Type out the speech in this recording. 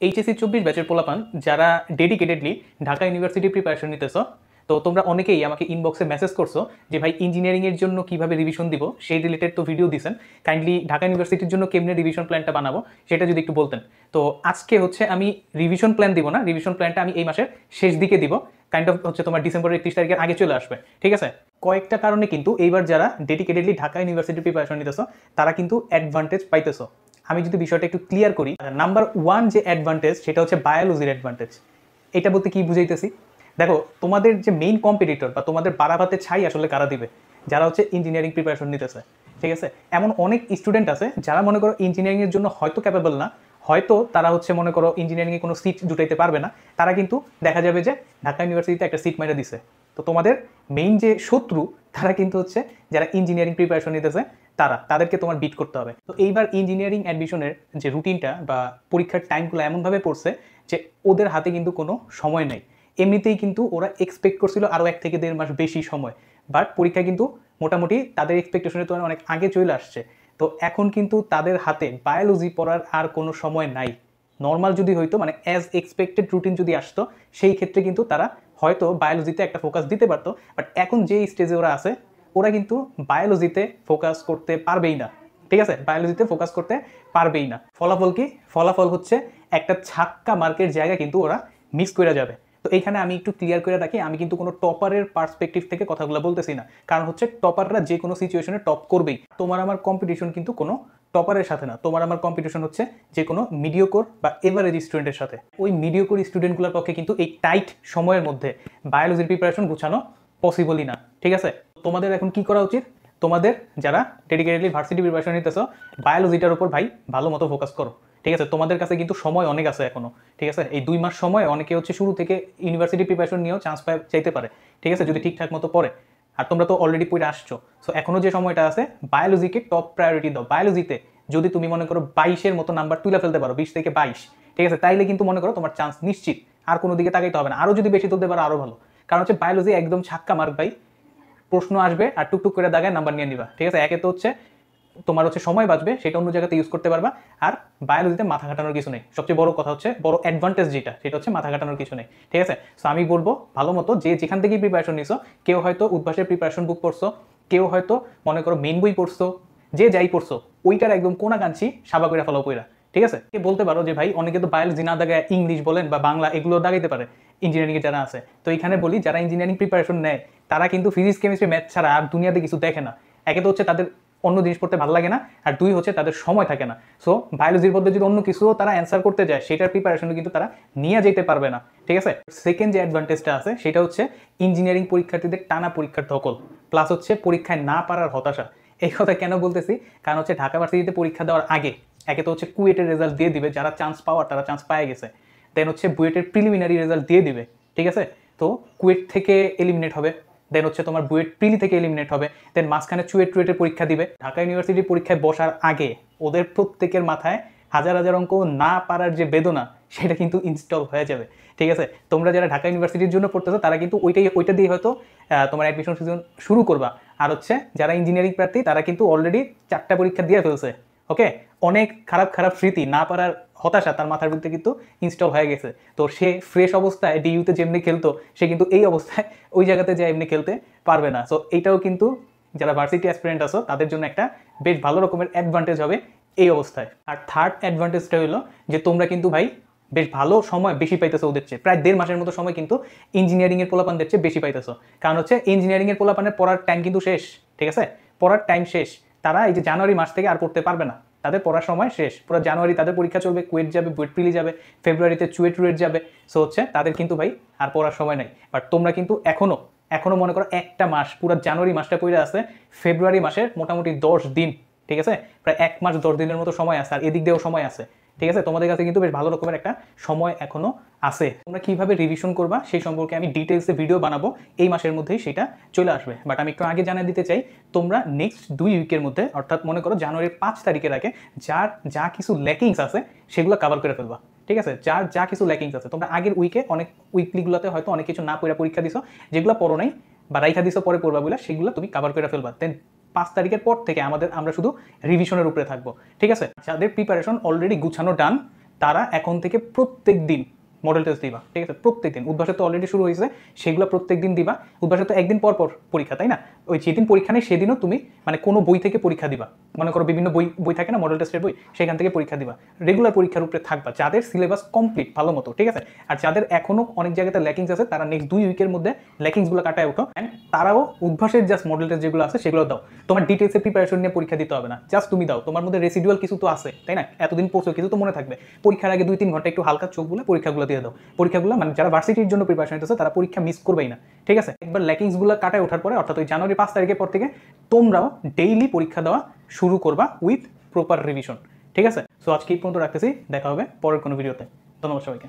HSC 24 ব্যাচের পোলাপান যারা ডেডিকেটেডলি ঢাকা ইউনিভার্সিটি প্রিপারেশন নিতেছ, তো তোমরা অনেকেই আমাকে ইনবক্সে মেসেজ করছো যে ভাই ইঞ্জিনিয়ারিংয়ের জন্য কিভাবে রিভিশন দিব, সেই রিলেটেড তো ভিডিও দিছেন। কাইন্ডলি ঢাকা ইউনিভার্সিটির জন্য কেমনে রিভিশন প্ল্যানটা বানাবো সেটা যদি একটু বলতেন। তো আজকে হচ্ছে আমি রিভিশন প্ল্যান দিব না, রিভিশন প্ল্যানটা আমি এই মাসের শেষ দিকে দিব, কাইন্ড অফ হচ্ছে তোমার ডিসেম্বরের 31 তারিখের আগে চলে আসবে, ঠিক আছে? কয়েকটা কারণে কিন্তু এইবার যারা ডেডিকেটেডলি ঢাকা ইউনিভার্সিটি প্রিপারেশন নিতেছ তারা কিন্তু অ্যাডভান্টেজ পাইতেছো। আমি যদি বিষয়টা একটু ক্লিয়ার করি, নাম্বার 1 যে অ্যাডভান্টেজ সেটা হচ্ছে বায়োলজির অ্যাডভান্টেজ। এটা বলতে কি বুঝাইতেছি, দেখো তোমাদের যে মেইন কম্পিটিটর বা তোমাদের বারাবাতে ছাই আসলে কারা দিবে, যারা হচ্ছে ইঞ্জিনিয়ারিং প্রিপারেশন নিতেছে, ঠিক আছে? এমন অনেক স্টুডেন্ট আছে যারা মনে করো ইঞ্জিনিয়ারিংয়ের জন্য হয়তো ক্যাপেবল না, হয়তো তারা হচ্ছে মনে করো ইঞ্জিনিয়ারিংয়ে কোনো সিট জুটাইতে পারবে না, তারা কিন্তু দেখা যাবে যে ঢাকা ইউনিভার্সিটিতে একটা সিট মেরে দিছে। তো তোমাদের মেইন যে শত্রু তারা কিন্তু হচ্ছে যারা ইঞ্জিনিয়ারিং প্রিপারেশন নিতেছে, তাদেরকে তোমার বিট করতে হবে। তো এইবার ইঞ্জিনিয়ারিং অ্যাডমিশনের যে রুটিনটা বা পরীক্ষার টাইমগুলো এমনভাবে পড়ছে যে ওদের হাতে কিন্তু কোনো সময় নেই। এমনিতেই কিন্তু ওরা এক্সপেক্ট করছিল আরও 1 থেকে 1.5 মাস বেশি সময়, বাট পরীক্ষা কিন্তু মোটামুটি তাদের এক্সপেকটেশনের তুলনায় অনেক আগে চলে আসছে। তো এখন কিন্তু তাদের হাতে বায়োলজি পড়ার আর কোনো সময় নাই। নর্মাল যদি হইতো, মানে অ্যাজ এক্সপেক্টেড রুটিন যদি আসতো, সেই ক্ষেত্রে কিন্তু তারা হয়তো বায়োলজিতে একটা ফোকাস দিতে পারতো। বাট এখন যে স্টেজে ওরা আছে, ওরা কিন্তু বায়োলজিতে ফোকাস করতে পারবেই না, ঠিক আছে? বায়োলজিতে ফোকাস করতে পারবেই না। ফলাফল কি? ফলাফল হচ্ছে একটা ছাক্কা মার্কের জায়গা কিন্তু ওরা মিস করে যাবে। তো এইখানে আমি একটু ক্লিয়ার করে রাখি, আমি কিন্তু কোনো টপারের পার্সপেক্টিভ থেকে কথাগুলো বলতেছি না, কারণ হচ্ছে টপাররা যে কোনো সিচুয়েশনে টপ করবেই। তোমার আমার কম্পিটিশন কিন্তু কোনো টপারের সাথে না, তোমার আমার কম্পিটিশন হচ্ছে যে কোনো মিডিওকোর বা এভারেজ স্টুডেন্টের সাথে। ওই মিডিওকোর স্টুডেন্টগুলোর পক্ষে কিন্তু এই টাইট সময়ের মধ্যে বায়োলজির প্রিপারেশন গুছানো পসিবলই না, ঠিক আছে? তোমাদের এখন কি করা উচিত? তোমাদের যারা ডেডিকেটেডলি ভার্সিটি প্রিপারেশন নিতেছো, বায়োলজিটার উপর ভাই ভালো মতো ফোকাস করো, ঠিক আছে? তোমাদের কাছে কিন্তু সময় অনেক আছে এখনো, ঠিক আছে? এই 2 মাস সময় অনেকে হচ্ছে শুরু থেকে ইউনিভার্সিটি প্রিপারেশন নিয়েও চান্স পায় চাইতে পারে, ঠিক আছে, যদি ঠিকঠাক মতো পড়ে। আর তোমরা তো অলরেডি পড়ে আসছো, সো এখনো যে সময়টা আছে বায়োলজিকে টপ প্রায়োরিটি দাও। বায়োলজিতে যদি তুমি মনে করো 22-এর মতো নাম্বার তুলে ফেলতে পারো, 20 থেকে 22, ঠিক আছে, তাইলে কিন্তু মনে করো তোমার চান্স নিশ্চিত। আর কোনো দিকে তাকাইতে হবে না, আরও যদি বেশি তুলতে পারো আরও ভালো। কারণ হচ্ছে বায়োলজি একদম ছাক্কা মার্ক ভাই, প্রশ্ন আসবে আর টুকটুক করে দাগায় নাম্বার নিয়ে নিবা, ঠিক আছে? একে তো হচ্ছে তোমার হচ্ছে সময় বাঁচবে, সেটা অন্য জায়গাতে ইউজ করতে পারবা। আর বায়োলজিতে মাথা ঘাটানোর কিছু নেই। সবচেয়ে বড় কথা হচ্ছে, বড় অ্যাডভান্টেজ যেটা, সেটা হচ্ছে মাথা ঘাটানোর কিছু নেই, ঠিক আছে? সো আমি বলবো ভালো মতো যে যেখান থেকেই প্রিপারেশন নিছো, কেউ হয়তো উদ্ভাসের প্রিপারেশন বুক পড়ছো, কেউ হয়তো মনে করো মেইন বই পড়ছো, যে যাই পড়ছো ওইটার একদম কোনাকাঞ্চি সাবা করে ফেলাও কইরা, ঠিক আছে? কে বলতে পারো যে ভাই অনেকে তো বায়োলজি না দাগায় ইংলিশ বলেন বা বাংলা এগুলো দাগাইতে পারে ইঞ্জিনিয়ারিংয়ে যারা আছে। তো এখানে বলি, যারা ইঞ্জিনিয়ারিং প্রিপারেশন নেয় তারা কিন্তু ফিজিক্স কেমিস্ট্রি ম্যাথ ছাড়া আর দুনিয়াতে কিছু দেখে না। একে তো হচ্ছে তাদের অন্য জিনিস পড়তে ভালো লাগে না, আর 2 হচ্ছে তাদের সময় থাকে না। সো বায়োলজির মধ্যে যদি অন্য কিছু তারা অ্যান্সার করতে যায়, সেটার প্রিপারেশন কিন্তু তারা নিয়ে যেতে পারবে না, ঠিক আছে? সেকেন্ড যে অ্যাডভান্টেজটা আছে সেটা হচ্ছে ইঞ্জিনিয়ারিং পরীক্ষার্থীদের টানা পরীক্ষার ধকল, প্লাস হচ্ছে পরীক্ষায় না পারার হতাশা। এই কথা কেন বলতেছি? কারণ হচ্ছে ঢাকা ভার্সিটিতে পরীক্ষা দেওয়ার আগে একে তো হচ্ছে কুয়েটের রেজাল্ট দিয়ে দিবে, যারা চান্স পাওয়ার তারা চান্স পায় গেছে। দেন হচ্ছে বুয়েটের প্রিলিমিনারি রেজাল্ট দিয়ে দিবে, ঠিক আছে? তো কুয়েট থেকে এলিমিনেট হবে, দেন হচ্ছে তোমার বুয়েট প্রিলি থেকে এলিমিনেট হবে, দেন মাঝখানে চুয়েটের পরীক্ষা দিবে। ঢাকা ইউনিভার্সিটির পরীক্ষায় বসার আগে ওদের প্রত্যেকের মাথায় হাজার হাজার অঙ্ক না পারার যে বেদনা, সেটা কিন্তু ইনস্টল হয়ে যাবে, ঠিক আছে? তোমরা যারা ঢাকা ইউনিভার্সিটির জন্য পড়তেছো তারা কিন্তু ওইটা দিয়ে হয়তো তোমার অ্যাডমিশন সিজন শুরু করবা। আর হচ্ছে যারা ইঞ্জিনিয়ারিং প্রার্থী তারা কিন্তু অলরেডি 4টা পরীক্ষা দিয়ে ফেলছে, ওকে? অনেক খারাপ খারাপ স্মৃতি, না পারার হতাশা তার মাথার ভিতরে কিন্তু ইনস্টল হয়ে গেছে। তো সে ফ্রেশ অবস্থায় ডিইউতে যেমনি খেলতো, সে কিন্তু এই অবস্থায় ওই জায়গাতে যে এমনি খেলতে পারবে না। সো এইটাও কিন্তু যারা ভার্সিটি অ্যাসপিরেন্ট আছো তাদের জন্য একটা বেশ ভালো রকমের অ্যাডভান্টেজ হবে এই অবস্থায়। আর থার্ড অ্যাডভান্টেজটা হলো যে তোমরা কিন্তু ভাই বেশ ভালো সময় বেশি পাইতেছো ওদের চেয়ে, প্রায় 1.5 মাসের মতো সময় কিন্তু ইঞ্জিনিয়ারিংয়ের পোলাপানদের চেয়ে বেশি পাইতেছো। কারণ হচ্ছে ইঞ্জিনিয়ারিংয়ের পোলাপানের পড়ার টাইম কিন্তু শেষ, ঠিক আছে? পড়ার টাইম শেষ। তারা এই যে জানুয়ারি মাস থেকে আর পড়তে পারবে না, তাদের পড়ার সময় শেষ। পুরো জানুয়ারি তাদের পরীক্ষা চলবে, কুয়েট যাবে, বুয়েট প্রিলি যাবে, ফেব্রুয়ারিতে চুয়েট যাবে। সো হচ্ছে তাদের কিন্তু ভাই আর পড়ার সময় নাই। বাট তোমরা কিন্তু এখনো মনে করো একটা মাস, পুরো জানুয়ারি মাসটা পড়ে আছে, ফেব্রুয়ারি মাসের মোটামুটি 10 দিন, ঠিক আছে? প্রায় 1 মাস 10 দিনের মতো সময় আছে, আর এদিক দিয়েও সময় আছে, ঠিক আছে? তোমাদের কাছে কিন্তু বেশ ভালো রকমের একটা সময় এখনো আছে। তোমরা কিভাবে রিভিশন করবা সেই সম্পর্কে আমি ডিটেলসে ভিডিও বানাবো, এই মাসের মধ্যেই সেটা চলে আসবে। বাট আমি একটু আগে জানিয়ে দিতে চাই, তোমরা নেক্সট 2 উইকের মধ্যে, অর্থাৎ মনে করো জানুয়ারির 5 তারিখের আগে যা কিছু ল্যাকিংস আছে সেগুলো কভার করে ফেলবা, ঠিক আছে? যা কিছু ল্যাকিংস আছে, তোমরা আগের উইকে অনেক উইকলিগুলোতে হয়তো অনেক কিছু না পড়ে পরীক্ষা দিছো, যেগুলো পড়ো নাই বা রাইখা দিছো পরে পড়বা বলে, সেগুলো তুমি কভার করে ফেলবা। দেন 5 তারিখের পর থেকে আমরা শুধু রিভিশনের উপরে থাকবো, ঠিক আছে? যাদের প্রিপারেশন অলরেডি গুছানো ডান, তারা এখন থেকে প্রত্যেক দিন মডেল টেস্ট দিবা, ঠিক আছে? প্রত্যেক দিন। উদ্ভাসের তো অলরেডি শুরু হয়েছে, সেগুলো প্রত্যেক দিন দিবা। উদ্ভাসের তো একদিন পর পর পরীক্ষা, তাই না? ওই যেদিন পরীক্ষা নেই সেদিনও তুমি মানে কোনো বই থেকে পরীক্ষা দিবা, মনে করো বিভিন্ন বই থাকে না মডেল টেস্টের বই, সেখান থেকে পরীক্ষা দিবা। রেগুলার পরীক্ষার উপরে থাকবা, যাদের সিলেবাস কমপ্লিট ভালো মতো, ঠিক আছে? আর যাদের এখনো অনেক জায়গাতে ল্যাকিংস আছে, তারা নেক্সট 2 উইকের মধ্যে ল্যাকিংসগুলো কাটায় ওঠো। অ্যান্ড তারাও উদ্ভাসের জাস্ট মডেল টেস্ট যেগুলো আছে সেগুলো দাও। তোমার ডিটেলসে প্রিপারেশন নিয়ে পরীক্ষা দিতে হবে না, জাস্ট তুমি দাও। তোমার মধ্যে রেসিডুয়াল কিছু তো আছে, তাই না? এতদিন পড়ছো, কিছু তো মনে থাকবে। পরীক্ষার আগে 2-3 ঘন্টা একটু হালকা চোখ বুলে পরীক্ষাগুলো দিয়ে দাও। পরীক্ষাগুলো মানে যারা ভার্সিটির জন্য প্রিপারেশন নিতেছে তারা পরীক্ষা মিস করবেই না, ঠিক আছে? একবার ল্যাকিংসগুলো কাটায় ওঠার পরে, অর্থাৎ ওই জানুয়ারি 5 তারিখের পর থেকে তোমরাও ডেইলি পরীক্ষা দেওয়া শুরু করবা উইথ প্রপার রিভিশন, ঠিক আছে? সো আজকে এই পর্যন্ত রাখতেছি, দেখা হবে পরের কোনো ভিডিওতে। ধন্যবাদ সবাইকে।